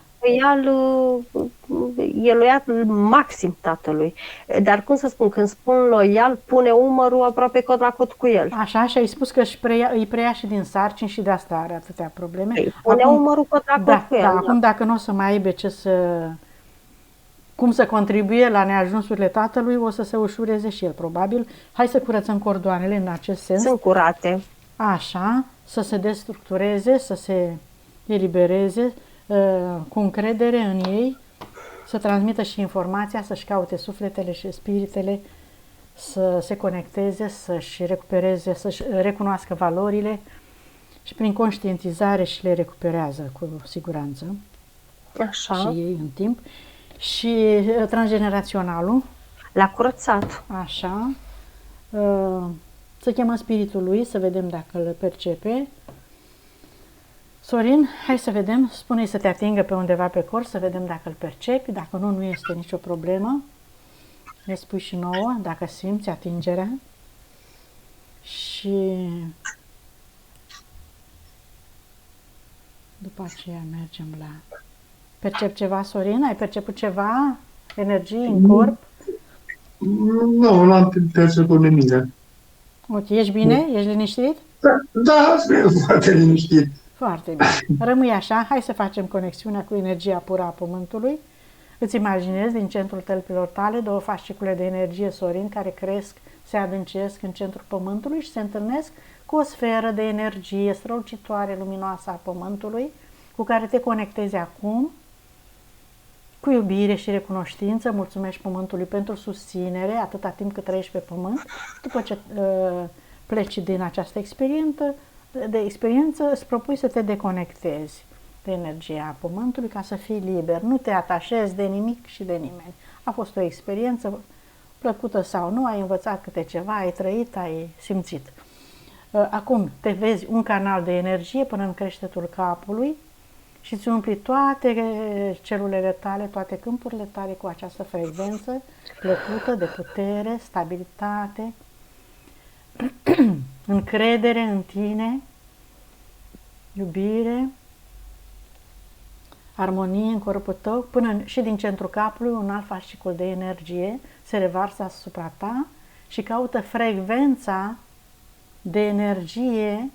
E loial maxim tatălui. Dar cum să spun, când spun loial, pune umărul aproape cot la cot cu el. Așa, și ai spus că îi preia și din sarcini și de asta are atâtea probleme. Pune umărul cot la cot cu el. Da, acum dacă nu o să mai aibă cum să contribuie la neajunsurile tatălui, o să se ușureze și el, probabil. Hai să curățăm cordoanele în acest sens. Sunt curate. Așa, să se destructureze, să se elibereze, cu încredere în ei, să transmită și informația, să-și caute sufletele și spiritele, să se conecteze, să-și recupereze, să-și recunoască valorile și prin conștientizare și le recuperează cu siguranță. Așa. Și ei în timp. Și transgeneraționalul. L-a curățat. Așa. Să chemăm spiritul lui, să vedem dacă îl percepe. Sorin, hai să vedem, spune-i să te atingă pe undeva pe corp, să vedem dacă îl percepi, dacă nu este nicio problemă. Ne spui și nouă, dacă simți atingerea. Și după aceea mergem la... Percep ceva, Sorin? Ai perceput ceva? Energii în corp? Nu am perceput nimic. Ok, ești bine? Ești liniștit? Da, sunt foarte liniștit. Foarte bine. Rămâi așa, hai să facem conexiunea cu energia pură a Pământului. Îți imaginezi din centrul tălpilor tale două fascicule de energie, Sorin, care cresc, se adâncesc în centrul Pământului și se întâlnesc cu o sferă de energie strălucitoare, luminoasă a Pământului, cu care te conectezi acum, cu iubire și recunoștință. Mulțumești Pământului pentru susținere, atâta timp cât trăiești pe Pământ. După ce pleci din această experiență, îți propui să te deconectezi de energia Pământului ca să fii liber. Nu te atașezi de nimic și de nimeni. A fost o experiență plăcută sau nu, ai învățat câte ceva, ai trăit, ai simțit. Acum te vezi un canal de energie până în creștetul capului și îți umpli toate celulele tale, toate câmpurile tale cu această frecvență plăcută de putere, stabilitate, încredere în tine, iubire, armonie în corpul tău, până și din centrul capului un alt fascicul de energie se revarsă asupra ta și caută frecvența de energie,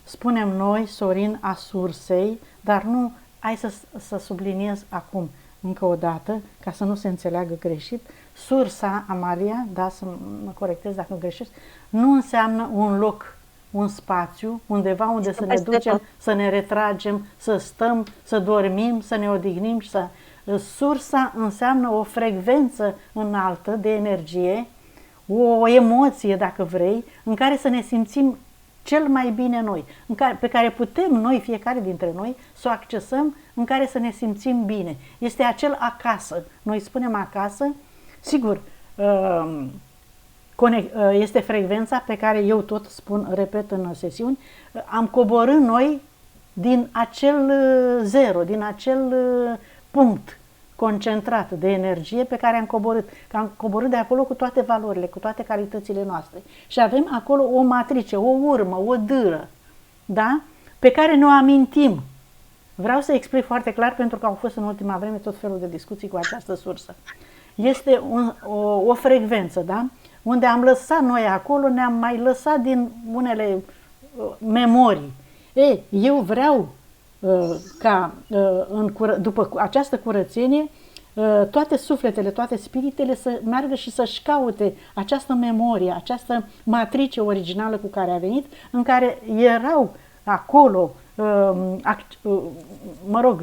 spunem noi, Sorin, a sursei, dar nu, hai să subliniez acum încă o dată, ca să nu se înțeleagă greșit, sursa, Amalia, da, să mă corectez dacă greșesc, nu înseamnă un loc, un spațiu, undeva unde să ne ducem, să ne retragem, să stăm, să dormim, să ne odihnim. Sursa înseamnă o frecvență înaltă de energie, o emoție, dacă vrei, în care să ne simțim cel mai bine noi, pe care putem noi, fiecare dintre noi, să o accesăm, în care să ne simțim bine. Este acel acasă. Noi spunem acasă, sigur, este frecvența pe care eu tot spun, repet în sesiuni, am coborât noi din acel zero, din acel punct concentrat de energie pe care am coborât. Că am coborât de acolo cu toate valorile, cu toate calitățile noastre. Și avem acolo o matrice, o urmă, o dâră, da? Pe care ne o amintim. Vreau să explic foarte clar, pentru că au fost în ultima vreme tot felul de discuții cu această sursă. Este o frecvență, da? Unde am lăsat noi acolo, ne-am mai lăsat din unele memorii. Eu vreau ca după această curățenie toate sufletele, toate spiritele să meargă și să-și caute această memorie, această matrice originală cu care a venit, în care erau acolo,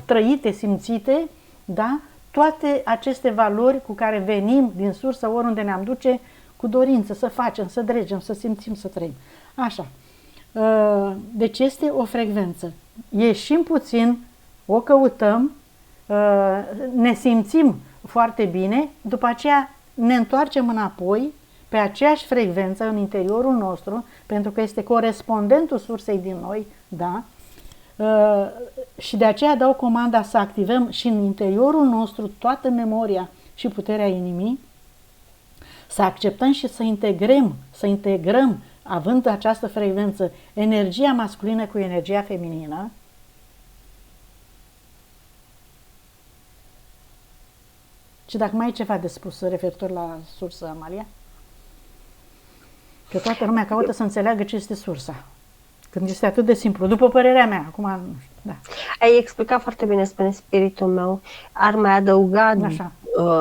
trăite, simțite, da? Toate aceste valori cu care venim din sursă, oriunde ne-am duce, cu dorință să facem, să dregem, să simțim, să trăim. Așa. Deci este o frecvență. Ieșim puțin, o căutăm, ne simțim foarte bine, după aceea ne întoarcem înapoi pe aceeași frecvență în interiorul nostru, pentru că este corespondentul sursei din noi, da? Și de aceea dau comanda să activăm și în interiorul nostru toată memoria și puterea inimii, să acceptăm și să integrăm, având această frecvență, energia masculină cu energia feminină. Și dacă mai ai ceva de spus referitor la sursă, Amalia? Că toată lumea caută să înțeleagă ce este sursa. Când este atât de simplu, după părerea mea, acum, da. Ai explicat foarte bine, spune spiritul meu. Ar mai adăuga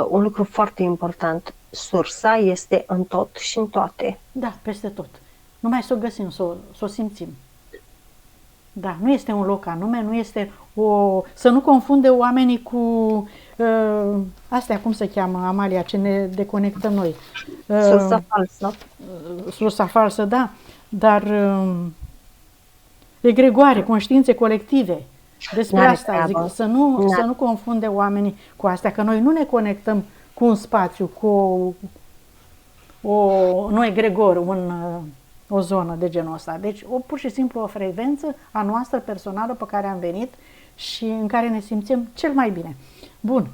un lucru foarte important. Sursa este în tot și în toate. Da, peste tot. Numai să o găsim, să o simțim. Da, nu este un loc anume, nu este să nu confunde oamenii cu astea, cum se cheamă, Amalia, ce ne deconectăm noi. Sursa falsă. Sursa falsă, da, dar egregoare, conștiințe colective. Despre asta zic, să nu confunde oamenii cu astea, că noi nu ne conectăm cu un spațiu, cu nu egregor, o zonă de genul ăsta. Deci, pur și simplu o frecvență a noastră personală pe care am venit și în care ne simțim cel mai bine. Bun.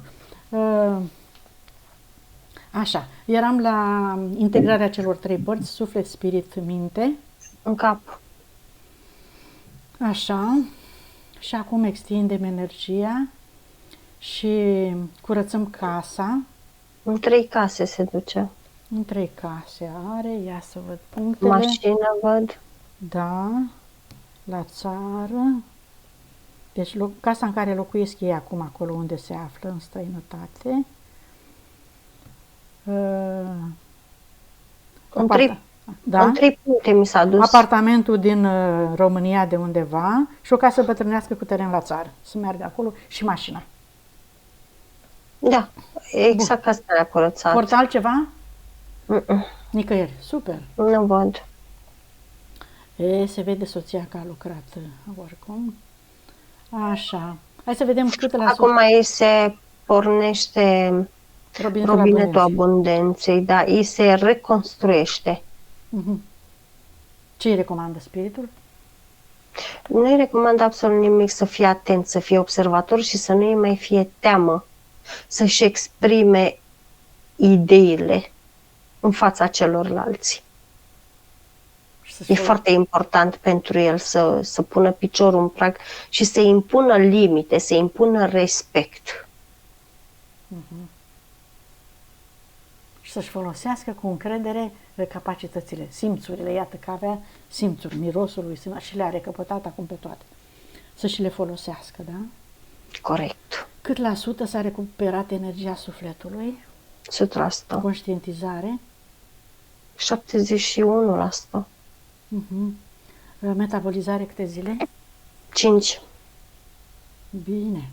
Așa. Eram la integrarea celor trei părți, suflet, spirit, minte. În cap. Așa. Și acum extindem energia și curățăm casa. În 3 case se duce. În 3 case are, ia să văd punctele. Mașină văd. Da, la țară. Deci casa în care locuiesc ei acum, acolo unde se află, în străinătate. În 3 Da? În 3 puncte mi s-a dus. Apartamentul din România de undeva și o casă bătrânească cu teren la țară. Să meargă acolo și mașina. Da, exact ca starea curățată. Porți altceva? Mm-mm. Nicăieri. Super. Nu văd. Se vede soția că a lucrat oricum. Așa. Hai să vedem cât la Acum mai se pornește robinetul abundenței, da, îi se reconstruiește. Ce îi recomandă spiritul? Nu-i recomand absolut nimic, să fie atent, să fie observator și să nu-i mai fie teamă să-și exprime ideile în fața celorlalți. E foarte important pentru el să pună piciorul în prag și să impună limite, să impună respect. Și să-și folosească cu încredere capacitățile, simțurile. Iată că avea simțuri, mirosul lui și le-a recăpătat acum pe toate. Să și le folosească, da? Corect. Cât la sută s-a recuperat energia sufletului? 100%. Conștientizare? 71%. Metabolizare câte zile? 5. Bine.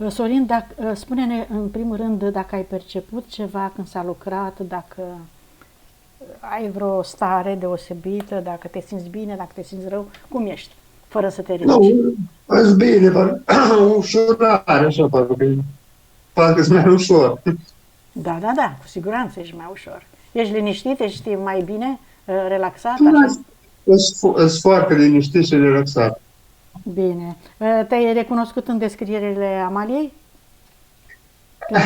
Sorin, spune-ne în primul rând dacă ai perceput ceva când s-a lucrat, dacă ai vreo stare deosebită, dacă te simți bine, dacă te simți rău, cum ești, fără să te ridici? Nu, îți bine, ușurare, așa, parcă-s mai ușor. Da, cu siguranță ești mai ușor. Ești liniștit, ești mai bine, relaxat? Sunt foarte liniștit și relaxat. Bine. Te-ai recunoscut în descrierile Amaliei?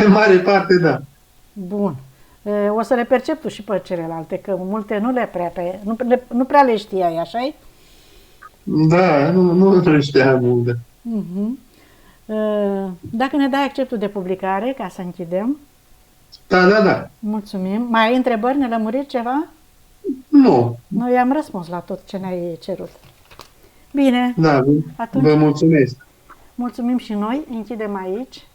În mare parte, da. Bun. O să le percep tu și pe celelalte, că multe nu prea le știai, așa-i? Da, nu le știam unde. Dacă ne dai acceptul de publicare, ca să închidem. Da. Mulțumim. Mai ai întrebări, nelămuriri, ceva? Nu. Noi am răspuns la tot ce ne-ai cerut. Bine. Da, atunci vă mulțumesc. Mulțumim și noi. Închidem aici.